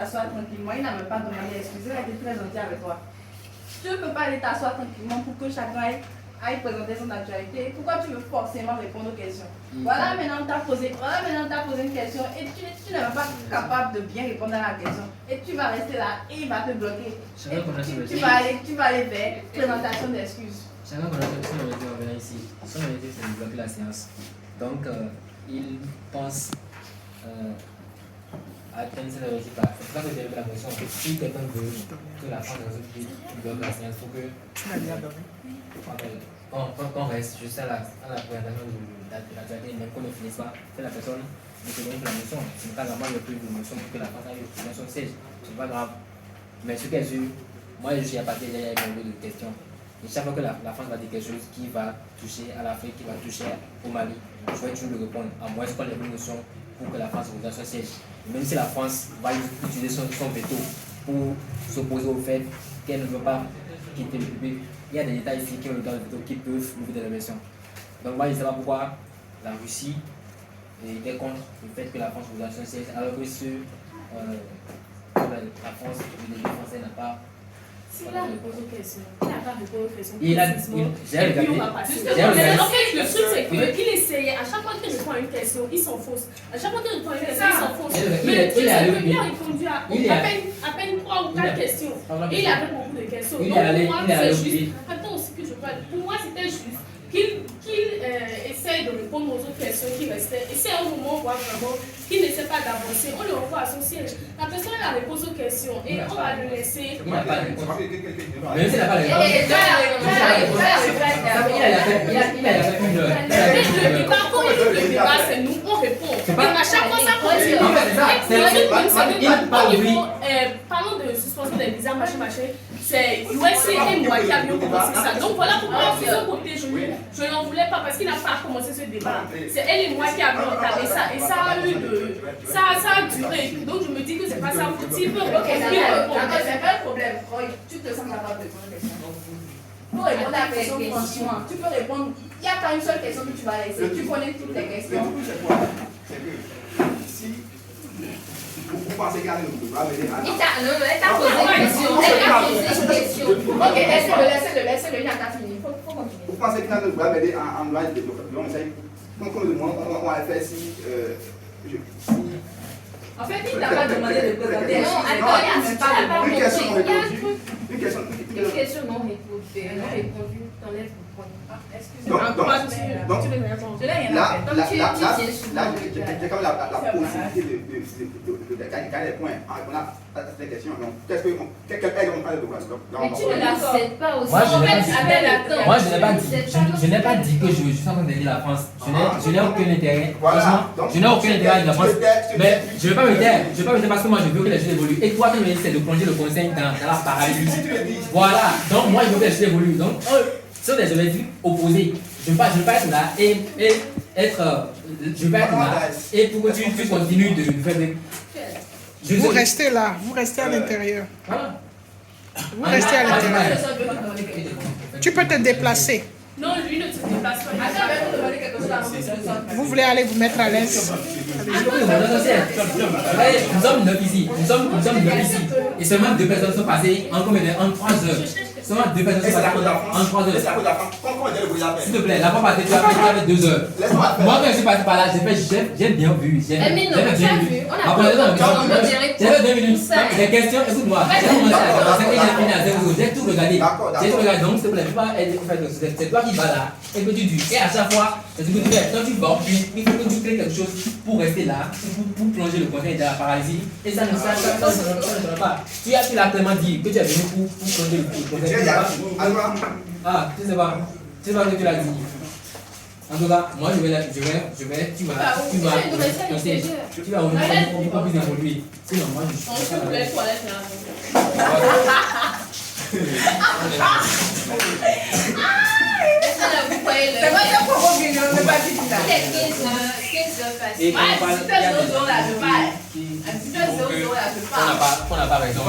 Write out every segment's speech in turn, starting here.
t'asseoir tranquillement. Il n'a même pas demandé d'excuser. Il a été très gentil avec toi. Tu ne peux pas aller t'asseoir tranquillement pour que chacun aille présenter son actualité. Pourquoi tu veux forcément répondre aux questions? Voilà, maintenant tu as posé une question et tu n'es même pas capable de bien répondre à la question. Et tu vas rester là et il va te bloquer. Tu vas aller vers présentation d'excuses. Chacun connaît son objectif en venant ici. Son objectif, c'est de bloquer la séance. Donc, il pense atteindre cet objectif. C'est pour ça que j'ai la question. Si quelqu'un veut que la France bloque la séance, il faut que. Tu m'as bien donné. Qu'on reste juste à la présentation de l'actualité, même qu'on ne finisse pas, que la personne ne se donne la motion. Ce n'est pas normal, il n'y a plus de motion pour que la France aille dans son siège. Ce n'est pas grave. Mais ce qu'elle dit, moi je suis à partir d'elle avec mon lot de questions. Et chaque fois que la France va dire quelque chose qui va toucher à l'Afrique, qui va toucher au Mali, je vais toujours le répondre. À moins qu'on ait une motion pour que la France revienne dans son siège. Même si la France va utiliser son veto pour s'opposer au fait qu'elle ne veut pas quitter le public, il y a des États ici qui ont le droit de veto qui peuvent ouvrir des élections. Donc moi je ne sais pas pourquoi la Russie est contre le fait que la France revienne dans son siège, alors que la France, le Français n'a pas. S'il a répondu aux questions, il n'a pas répondu aux questions. J'ai regardé. En fait, le truc, c'est qu'il essayait, à chaque fois qu'il répond à une question, il s'enfonce. À chaque fois qu'il répond à une question, il s'enfonce. Mais le truc, c'est qu'il a répondu à peine 3 ou 4 questions. Et il avait beaucoup de questions. Donc, pour moi, c'est juste. Attends aussi que je parle. Pour moi, c'était juste qu'il essaye de répondre aux autres questions qui restaient. Et c'est un moment où on voit vraiment qu'il n'essaie pas d'avancer. On le renvoie à son siège. La personne a réponse aux questions et on va le laisser. Il n'a pas répondu. Même s'il n'a pas répondu. Il a fait une heure. Le débat, quand il ouvre le débat, c'est nous, on répond. Et à chaque fois, ça continue. Parlons de suspension des visas, machin. C'est USA et moi qui avions commencé ça. Donc voilà pourquoi on faisait côté je n'en voulais pas parce qu'il n'a pas commencé ce débat. C'est elle et moi qui avions entamé ça. Et ça a duré. Donc je me dis que c'est pas ça. S'il peut répondre, c'est pas un problème. Tu te sens capable de répondre à la question. Pour répondre à la question, franchement, tu peux répondre. Il n'y a pas une seule question que tu vas laisser. Tu connais toutes les questions. C'est que si vous pensez qu'il y a un doit mener à. Elle t'a posé une question. Ok, laissez-le, il n'a pas fini. Faut continuer. Vous pensez qu'il y a un doit mener en loi de développement. On va faire si. En fait, il n'a pas demandé de présenter. Non, attends, il n'a pas une question non répondue. Une question non répondue, t'enlèves le point. Excusez-moi. Donc, là, j'ai comme la possibilité de gagner des points en répondant à ces questions. Donc, qu'est-ce qu'elles ont pas de devoir? Mais tu ne l'acceptes pas aussi. Moi, je n'ai pas dit que je suis en train d'aider la France. Je n'ai aucun intérêt. Je n'ai aucun intérêt avec la France. Mais je ne vais pas me taire. Je ne vais pas me taire parce que moi, je veux que les choses évoluent. Et toi, tu me dis, c'est de plonger le conseil dans la paralysie. Voilà. Donc, moi, je veux que les choses évoluent. Donc, ce sont des objectifs opposés. Je ne veux pas être là et être. Je veux pas être là et pour que tu continues de faire des. Vous restez là, vous restez à l'intérieur. Voilà. Vous restez à l'intérieur. Tu peux te déplacer. Non, lui ne se déplace pas. Vous voulez aller vous mettre à l'aise? Nous sommes 9 ici. Nous sommes 9 ici. Et seulement 2 personnes sont passées en 3 heures. Seulement 2 personnes sont passées en 3 heures. S'il te plaît, la fois passée, tu as fait 2 heures. Moi, quand je suis passé par là, j'ai bien vu. J'ai fait 2 minutes. Les questions, écoute-moi. J'ai commencé à commencer et j'ai fini à 0. J'ai tout regardé. Donc, s'il te plaît, c'est toi qui vas là. Et que tu dis. Et à chaque fois, c'est ce que tu fais. Quand tu vas, il faut que tu crées quelque chose pour rester là, pour plonger le conseil de la paralysie. Et ça ne va pas. Tu l'as tellement dit que tu es venu pour plonger le conseil. Ah, tu sais pas. Tu sais pas ce que tu l'as dit. En tout cas, moi tu vas beaucoup plus évoluer. Sinon, moi je suis pas là. C'est vrai que pour vous, on ne pas dit ça. Et quand on parle, il y a des qu'on n'a pas raison.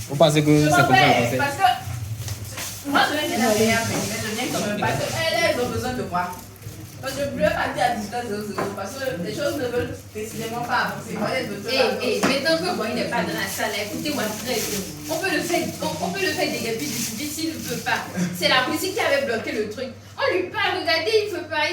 Vous pensez que c'est comme ça le conseil? Parce que moi, je n'ai rien à faire, mais je viens quand même parce qu'elles ont besoin de moi. Parce que je ne peux pas dire à 18h00 parce que les choses ne veulent décidément pas avancer. Maintenant que bon, il n'est pas dans la salle, écoutez-moi très bien. On peut le faire dégager s'il ne peut pas. C'est la musique qui avait bloqué le truc. On lui parle, regardez, il ne peut pas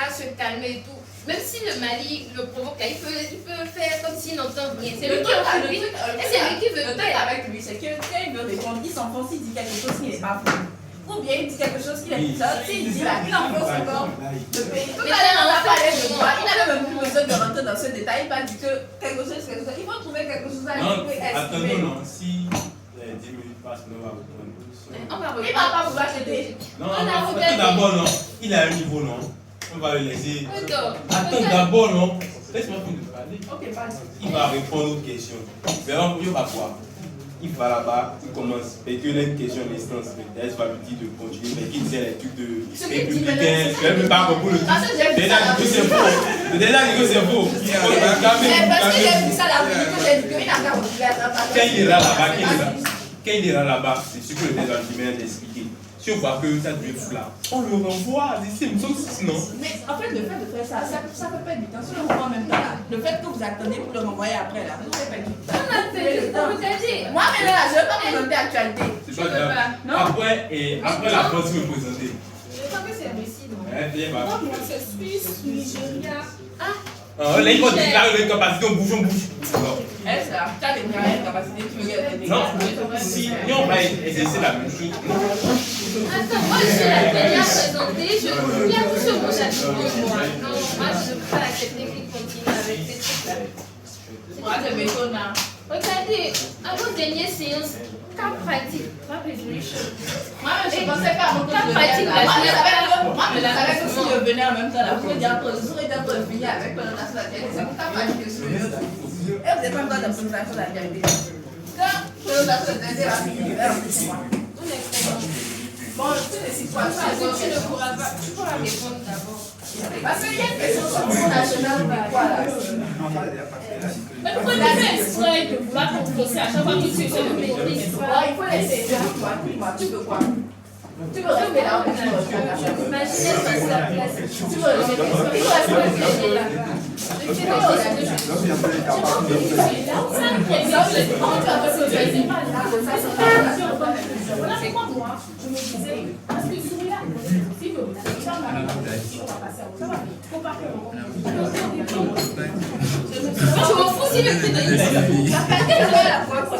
se calmer et tout. Même si le Mali le provoque, il peut faire comme s'il n'entend rien. C'est lui qui a le truc. Et c'est lui qui veut faire. Avec lui, c'est que quand il veut répondre, il s'enfonce, il dit quelque chose qui n'est pas vrai. Ou bien il dit quelque chose qu'il a dit ça. S'il dit là, il enfonce encore le pays. Tout à l'heure, on a parlé de droit. Il n'avait même plus besoin de rentrer dans ce détail. Il va dire que quelque chose, il faut trouver quelque chose à lui. Attendons, non. Si 10 minutes passent, on va reprendre. Il ne va pas vouloir t'aider. Non, tout d'abord, non. Il a un niveau, non. On va le laisser. Attends d'abord, non. Laisse-moi finir de parler. Ok, vas-y. Il va répondre aux questions. Il va quoi? Il va là-bas, il commence. Et qu'il a une question d'instance. Elle va lui dire de continuer. Mais qu'il disait les trucs de républicains. Je ne vais même pas comprendre le truc. Déjà, du coup, c'est faux. Déjà, du coup, c'est faux. Parce que j'ai vu ça là, j'ai dit qu'il n'a qu'à reculer à sa part. Quand il ira là-bas, c'est sûr que le désormais est expliqué. Si on voit que ça devient fou là, on le renvoie d'ici, non? Mais en fait, le fait de faire ça peut pas être du temps. Si on renvoie en même temps là, le fait que vous attendez pour le renvoyer après là, vous pouvez pas être du temps. Moi, maintenant là, je ne veux pas présenter l'actualité. C'est pas grave. Après la pause, vous me présentez. Je crois que c'est Russie, non? Non, moi c'est Suisse, Nigeria. Là, il faut déclarer une capacité, on bouge. Elle, c'est là. Tu as déclaré une capacité, tu veux dire. Non, si on va exercer la même chose. Attends, moi je suis la dernière présentée, il y a tout ce monde avec moi. Non, moi je ne peux pas accepter qu'il continue avec ces trucs-là. Moi, je m'étonne là. Regardez, avant dernière séance, cas pratique, pas résolution. Moi, je ne pensais pas avant que je pratique, vienne là. Moi, je savais que si je venais en même temps là, vous pouvez dire entre vous serez d'être fini avec le national d'actualité. C'est pour ça que je suis venue. Et vous n'avez pas encore de présentation d'actualité. Quand le national d'actualité va finir, moi. Bon, tu décides quoi? Tu ne pourras pas, tu pourras répondre d'abord. Parce qu'il y a une question sur le fonds national de quoi là? Mais pourquoi tu fais exprès de vouloir t'enfoncer à chaque fois que tu sais le maîtrise? Il faut laisser faire. Tu veux quoi? Tu veux rester là ou tu veux rester là? Imaginez passer la place. Tu veux rester là? C'est quoi moi? Je me disais, parce que celui-là, si vous Je m'en fous si le prix de l'issue. Tu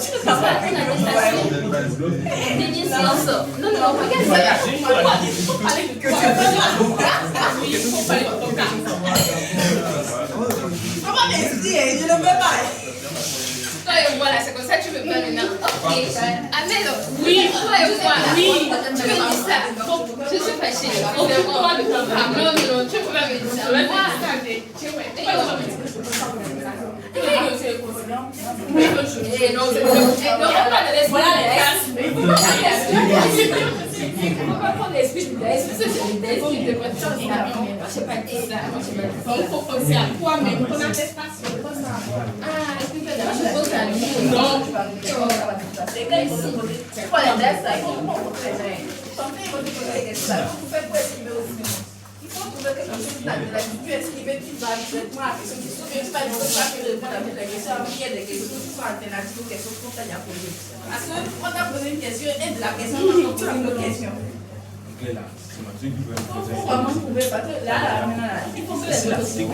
ne peux pas faire une attestation. Dernière séance. Non, regarde. Il faut parler de quoi? Il faut parler de ton cas. Comment m'expliquer? Je ne peux pas. Voilà, c'est comme ça que tu veux pas maintenant. Ok. Amel, Oui, toi et moi. oui. Tu me dis ça. Je suis fâchée. Occupe-toi de ton cas. Non, tu peux pas me dire ça. Moi, il faut penser à toi-même, ton attestation. je pose à lui. Non. C'est quand il faut te poser. C'est quoi les tests là? Il faut poser des questions. Il faut te poser des questions. Il faut faire pour esquiver aussi. Il faut trouver quelque chose là. Tu esquives, tu vas directement à la question. Tu ne sais pas que tu répondre à toutes les questions. Il y a des questions qui sont alternatives aux questions qu'on t'a posées. Parce qu'on t'a posé une question et de la question, on t'a posé une autre question. Ok, là, c'est ma truc qui veut Il faut vraiment trouver. Parce que là, il faut que les deux aussi.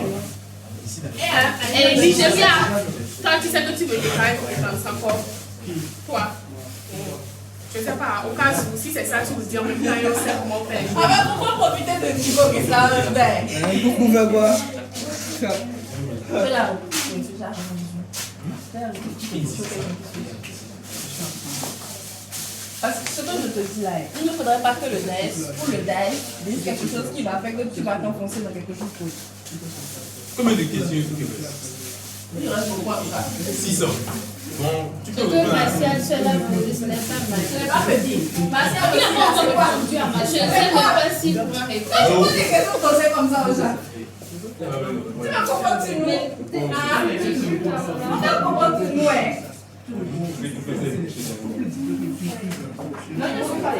Et Nigeria, toi tu sais que tu veux déclarer compétence encore. Toi. Je sais pas, au cas où si c'est ça, tu me dis en même temps, je sais comment faire. Ah ben pourquoi profiter de niveau que ça ben? Vous pouvez voir. Voilà. Parce que ce que je te dis là, il ne faudrait pas que le DAES ou le DAES dise quelque chose qui va faire que tu vas t'enfoncer dans quelque chose pour. Combien de questions il faut que je fasse? Il reste pourquoi ou pas? 600. Bon, tu peux Que Martial soit là pour ce n'est pas mal. Ce n'est pas petit. Martial, Il n'a pas encore répondu à ma Je ne sais pas s'il pourra répondre. quand tu poses des questions posées comme ça aux gens, Tu tu vas comprendre sur nous. Tu vas comprendre sur nous, hein. Non, il ne faut pas.